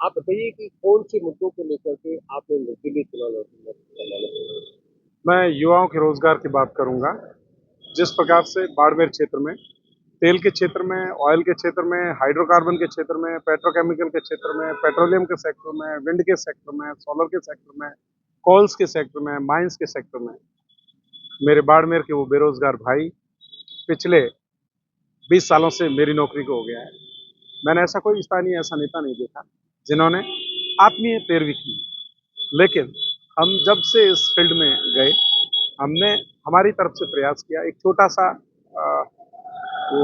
आप बताइए कि कौन से मुद्दों को लेकर के आपने निर्दलीय चुनाव लड़ना? मैं युवाओं के रोजगार की बात करूंगा। जिस प्रकार से बाड़मेर क्षेत्र में तेल के क्षेत्र में, ऑयल के क्षेत्र में, हाइड्रोकार्बन के क्षेत्र में, पेट्रोकेमिकल के क्षेत्र में, पेट्रोलियम के सेक्टर में, विंड के सेक्टर में, सोलर के सेक्टर में, कोल्स के सेक्टर में, माइंस के सेक्टर में मेरे बाड़मेर के वो बेरोजगार भाई पिछले 20 सालों से मेरी नौकरी को हो गया है। मैंने ऐसा कोई स्थानीय ऐसा नेता नहीं देखा जिन्होंने आत्मीय पैरवी की। लेकिन हम जब से इस फील्ड में गए, हमने हमारी तरफ से प्रयास किया। एक छोटा सा वो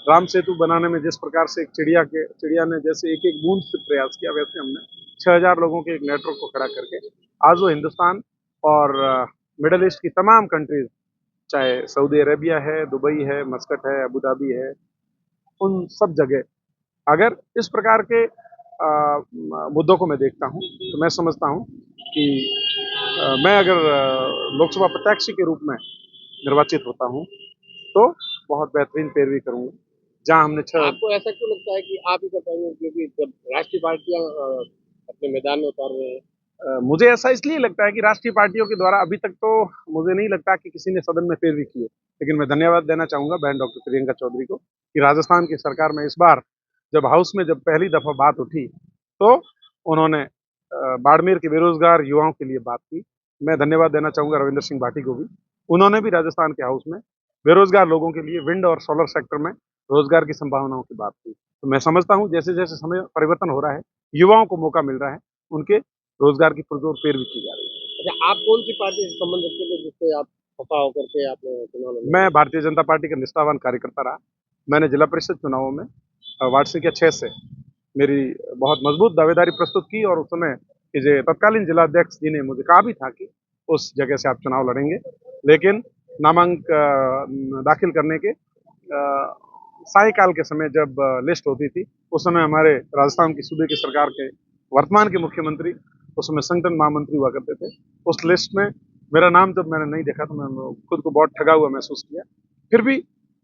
राम सेतु बनाने में जिस प्रकार से एक चिड़िया ने जैसे एक एक बूंद से प्रयास किया, वैसे हमने 6,000 लोगों के एक नेटवर्क को खड़ा करके आज वो हिंदुस्तान और मिडल ईस्ट की तमाम कंट्रीज, चाहे सऊदी अरेबिया है, दुबई है, मस्कट है, अबू धाबी है, उन सब जगह अगर इस प्रकार के मुद्दों को मैं देखता हूं तो मैं समझता हूं कि मैं अगर लोकसभा प्रत्याशी के रूप में निर्वाचित होता हूं तो बहुत बेहतरीन पैरवी करूंगा। जहां हमने छह आपको ऐसा क्यों लगता है कि आप ही कर पाएंगे, क्योंकि जब राष्ट्रीय पार्टियां अपने मैदान में उतार रहे हैं? मुझे ऐसा इसलिए लगता है कि राष्ट्रीय पार्टियों के द्वारा अभी तक तो मुझे नहीं लगता कि किसी ने सदन में पैरवी की है। लेकिन मैं धन्यवाद देना चाहूंगा बहन डॉक्टर प्रियंका चौधरी को कि राजस्थान की सरकार में इस बार जब हाउस में जब पहली दफा बात उठी तो उन्होंने बाड़मेर के बेरोजगार युवाओं के लिए बात की। मैं धन्यवाद देना चाहूंगा रविंद्र सिंह भाटी को भी। उन्होंने भी राजस्थान के हाउस में बेरोजगार लोगों के लिए विंड और सोलर सेक्टर में रोजगार की संभावनाओं की बात की। तो मैं समझता हूँ जैसे जैसे समय परिवर्तन हो रहा है, युवाओं को मौका मिल रहा है, उनके रोजगार की पुरजोर पैरवी की जा रही है। अच्छा, आप कौन सी पार्टी से संबंध रखते थे जिससे आप खफा होकर के आपने चुनाव लड़ा? मैं भारतीय जनता पार्टी का निष्ठावान कार्यकर्ता रहा। मैंने जिला परिषद चुनावों में वार्ड संख्या 6 से मेरी बहुत मजबूत दावेदारी प्रस्तुत की और उस समय कि जो तत्कालीन जिलाध्यक्ष जी ने मुझे कहा भी था कि उस जगह से आप चुनाव लड़ेंगे। लेकिन दाखिल करने के सायकाल के समय जब लिस्ट होती थी, उस समय हमारे राजस्थान की सूबे की सरकार के वर्तमान के मुख्यमंत्री उस समय संगठन महामंत्री हुआ करते थे। उस लिस्ट में मेरा नाम जब मैंने नहीं देखा तो मैं खुद को बहुत ठगा हुआ महसूस किया। फिर भी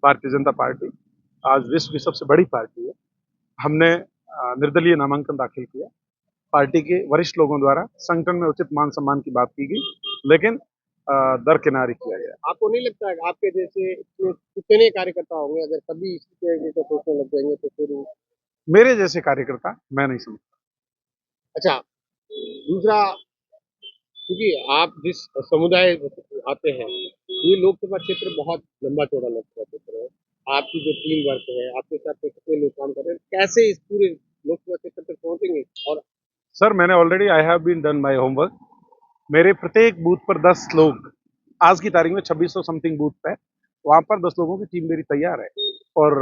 भारतीय जनता पार्टी आज विश्व की सबसे बड़ी पार्टी है। हमने निर्दलीय नामांकन दाखिल किया। पार्टी के वरिष्ठ लोगों द्वारा संगठन में उचित मान सम्मान की बात की गई, लेकिन दरकिनारी किया गया। आपको नहीं लगता है कि आपके जैसे इतने कितने कार्यकर्ता होंगे, अगर सभी इसी तरीके से सोचने लग जाएंगे तो फिर? मेरे जैसे कार्यकर्ता मैं नहीं समझता। अच्छा, दूसरा, क्योंकि आप जिस समुदाय से आते हैं, ये लोकसभा क्षेत्र बहुत लंबा चौड़ा लोकसभा क्षेत्र है। आपकी जो टीम वर्क है, आपके साथ में कितने लोग काम कर रहे हैं, कैसे इस पूरे लोकसभा क्षेत्र तक पहुंचेंगे? और सर, मैंने already I have been done my homework. मेरे प्रत्येक बूथ पर 10 लोग, आज की तारीख में 2600 समथिंग बूथ है, वहां पर 10 लोगों की टीम मेरी तैयार है। और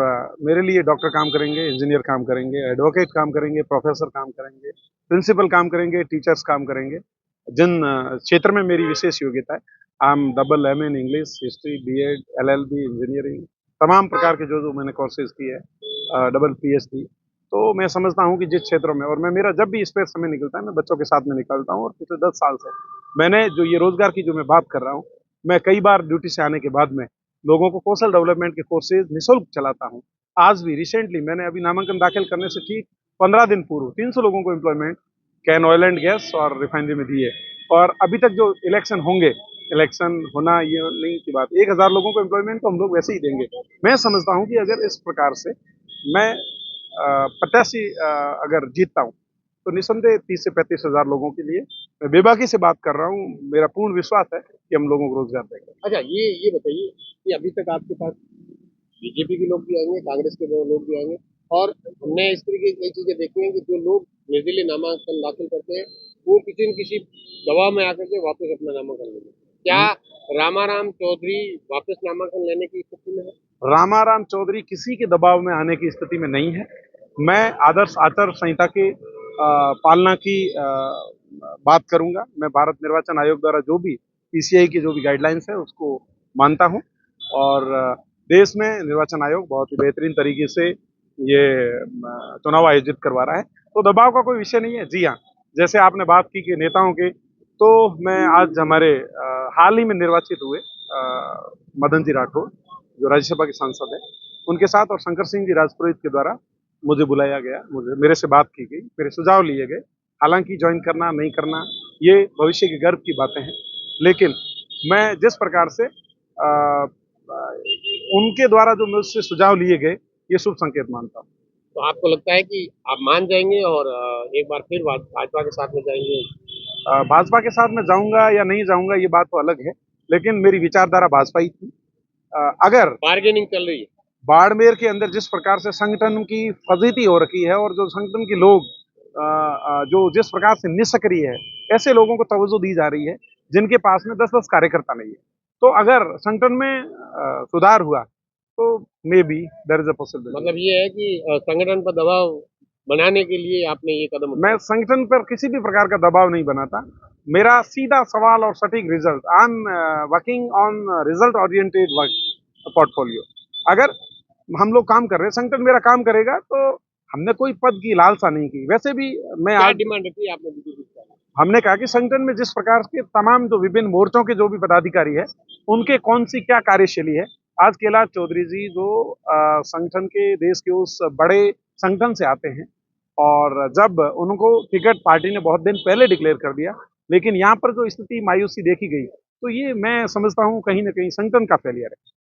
मेरे लिए डॉक्टर काम करेंगे, इंजीनियर काम करेंगे, एडवोकेट काम करेंगे, प्रोफेसर काम करेंगे, प्रिंसिपल काम करेंगे, टीचर्स काम करेंगे। जिन क्षेत्र में मेरी विशेष योग्यता है, I am double M in English, history, BEd, LLB, engineering, तमाम प्रकार के जो जो मैंने कोर्सेज किए हैं, डबल पीएचडी। तो मैं समझता हूँ कि जिस क्षेत्रों में, और मैं मेरा जब भी स्पेस समय निकलता है मैं बच्चों के साथ में निकलता हूँ। और पिछले 10 साल से मैंने जो ये रोजगार की जो मैं बात कर रहा हूँ, मैं कई बार ड्यूटी से आने के बाद में लोगों को कौशल डेवलपमेंट के कोर्सेज निःशुल्क चलाता हूँ। आज भी रिसेंटली मैंने अभी नामांकन दाखिल करने से ठीक 15 दिन पूर्व 300 लोगों को employment can oil and gas और रिफाइनरी में दी है। और अभी तक जो इलेक्शन होंगे, इलेक्शन होना ये नहीं की बात, 1,000 लोगों को एम्प्लॉयमेंट तो हम लोग वैसे ही देंगे। मैं समझता हूँ कि अगर इस प्रकार से मैं प्रत्याशी अगर जीतता हूँ तो निसंदेह 30 से 35,000 लोगों के लिए मैं बेबाकी से बात कर रहा हूँ। मेरा पूर्ण विश्वास है कि हम लोगों को रोजगार देंगे। अच्छा, ये बताइए कि अभी तक आपके पास बीजेपी के लोग भी आएंगे, कांग्रेस के लोग भी आएंगे, और हमने इस तरीके की कई चीजें देखी हैं कि जो लोग निर्दलीय नामांकन दाखिल करते हैं, वो किसी न किसी दबाव में आकर के वापस अपना नामांकन लेंगे। क्या रामाराम चौधरी वापस नामांकन लेने की स्थिति में है? रामाराम चौधरी किसी के दबाव में आने की स्थिति में नहीं है। मैं आदर्श आचार संहिता की पालना की बात करूंगा। मैं भारत निर्वाचन आयोग द्वारा जो भी पीसीआई की जो भी गाइडलाइंस है उसको मानता हूं। और देश में निर्वाचन आयोग बहुत ही बेहतरीन तरीके से ये चुनाव आयोजित करवा रहा है, तो दबाव का कोई विषय नहीं है। जी हाँ, जैसे आपने बात की कि नेताओं के, तो मैं आज हमारे हाल ही में निर्वाचित हुए मदन जी राठौर जो राज्यसभा के सांसद है, उनके साथ और शंकर सिंह जी राजपुरोहित के द्वारा मुझे बुलाया गया, मुझे मेरे से बात की गई, मेरे सुझाव लिए गए। हालांकि ज्वाइन करना नहीं करना ये भविष्य के गर्व की बातें हैं, लेकिन मैं जिस प्रकार से उनके द्वारा जो मुझसे सुझाव लिए गए, ये शुभ संकेत मानता हूँ। तो आपको लगता है कि आप मान जाएंगे और एक बार फिर भाजपा के साथ में जाएंगे? भाजपा के साथ मैं जाऊंगा या नहीं जाऊंगा ये बात तो अलग है, लेकिन मेरी विचारधारा भाजपा ही थी। अगर बार्गेनिंग चल रही है। बाड़मेर के अंदर जिस प्रकार से संगठन की फजीती हो रखी है और जो संगठन के लोग जो जिस प्रकार से निष्क्रिय है, ऐसे लोगों को तवज्जो दी जा रही है जिनके पास में 10-10 कार्यकर्ता नहीं है। तो अगर संगठन में सुधार हुआ तो maybe there is a possibility. मतलब ये है कि संगठन पर दबाव बनाने के लिए आपने ये कदम उठाया। मैं संगठन पर किसी भी प्रकार का दबाव नहीं बनाता। मेरा सीधा सवाल और सटीक result. I am working on result oriented work portfolio. अगर हम लोग काम कर रहे हैं, संगठन मेरा काम करेगा, तो हमने कोई पद की लालसा नहीं की। वैसे भी मैं क्या आज डिमांड रखी है आपने बीजेपी से? हमने कहा कि संगठन में जिस प्रकार के तमाम जो विभिन्न मोर्चों के जो भी पदाधिकारी है, उनके कौन सी क्या कार्यशैली है। आज कैलाश चौधरी जी जो संगठन के देश के उस बड़े संगठन से आते हैं, और जब उनको टिकट पार्टी ने बहुत दिन पहले डिक्लेयर कर दिया, लेकिन यहाँ पर जो स्थिति मायूसी देखी गई, तो ये मैं समझता हूँ कहीं ना कहीं संगठन का फेलियर है।